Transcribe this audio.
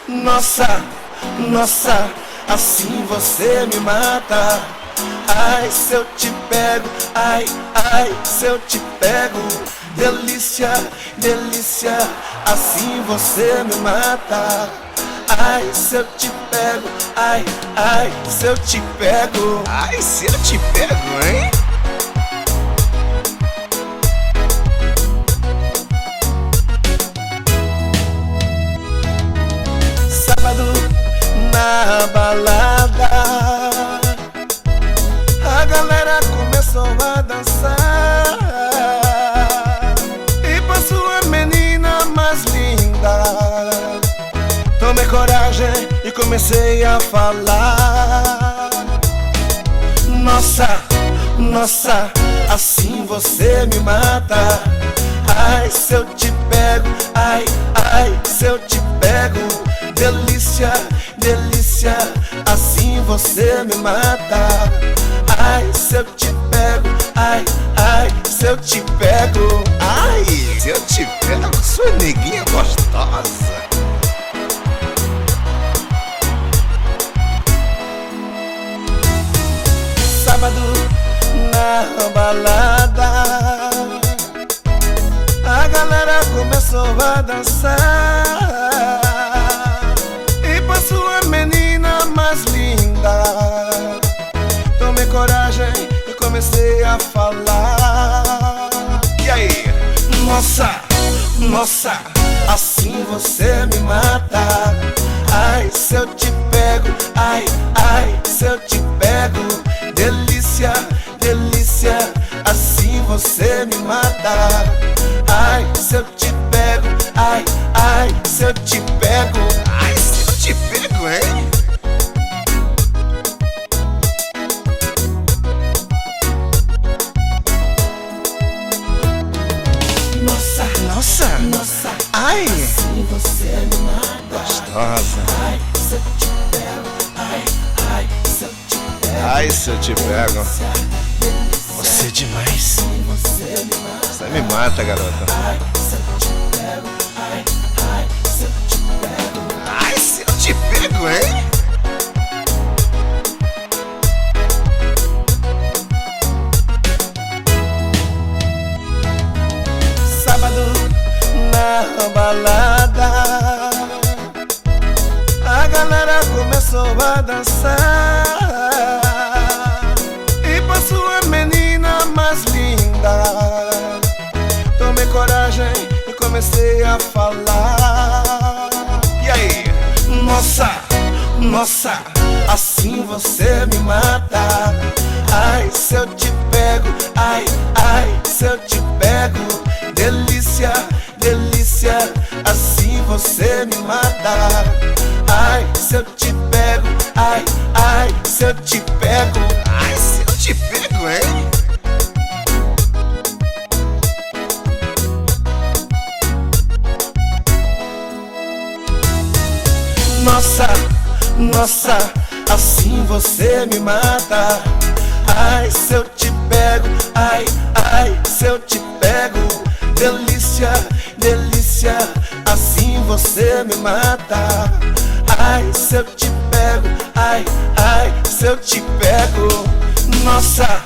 Nossa, nossa, assim você me mata. Ai, se eu te pego, ai, ai, se eu te pego. Delícia, delícia, assim você me mata. Ai, se eu te pego, ai, ai, se eu te pego. Ai, se eu te pego, hein? Sábado na balada, a galera começou a dançar e passou a menina mais linda. Tomei coragem e comecei a falar. Nossa, nossa, assim você me mata. Ai, se eu te pego, ai, ai, se eu te pego. Delícia, delícia, assim você me mata. Ai, se eu te pego, ai, ai, se eu te pego. Ai, se eu te pego, sua neguinha gostosa. Sábado na balada, a galera começou a dançar e passou a menina mais linda. Tomei coragem e comecei a falar. E aí? Nossa, nossa, assim você me mata. Ai, se eu te pego, ai, ai, se eu te pego. Delícia, delícia, assim você me mata. Ai, se eu te pego, ai, ai, se eu te pego. Ai, se eu te pego, hein? Nossa, Nossa, nossa, ai, assim você me mata. gostosa. Ai, se eu te pego, ai, ai, se eu te pego. Ai, se eu te pego. Delícia, Você é demais. você me mata. Você me mata, garota. Ai, se eu te pego, ai, ai, se eu te pego. Ai, se eu te pego, hein? Sábado na balada, a galera começou a dançar e passou a menina mais linda. Tomei coragem e comecei a falar. E aí? Nossa, nossa, assim você me mata. Ai, se eu te pego, ai, ai, se eu te pego. Delícia, delícia, assim você me mata. Ai, se eu te pego, ai, ai, se eu te pego. Ai, se eu te pego, hein? Nossa, nossa, assim você me mata. Ai, se eu te pego, ai, ai, se eu te pego. Delícia, delícia, assim você me mata. Ai, se eu te pego, ai, ai, se eu te pego. Nossa,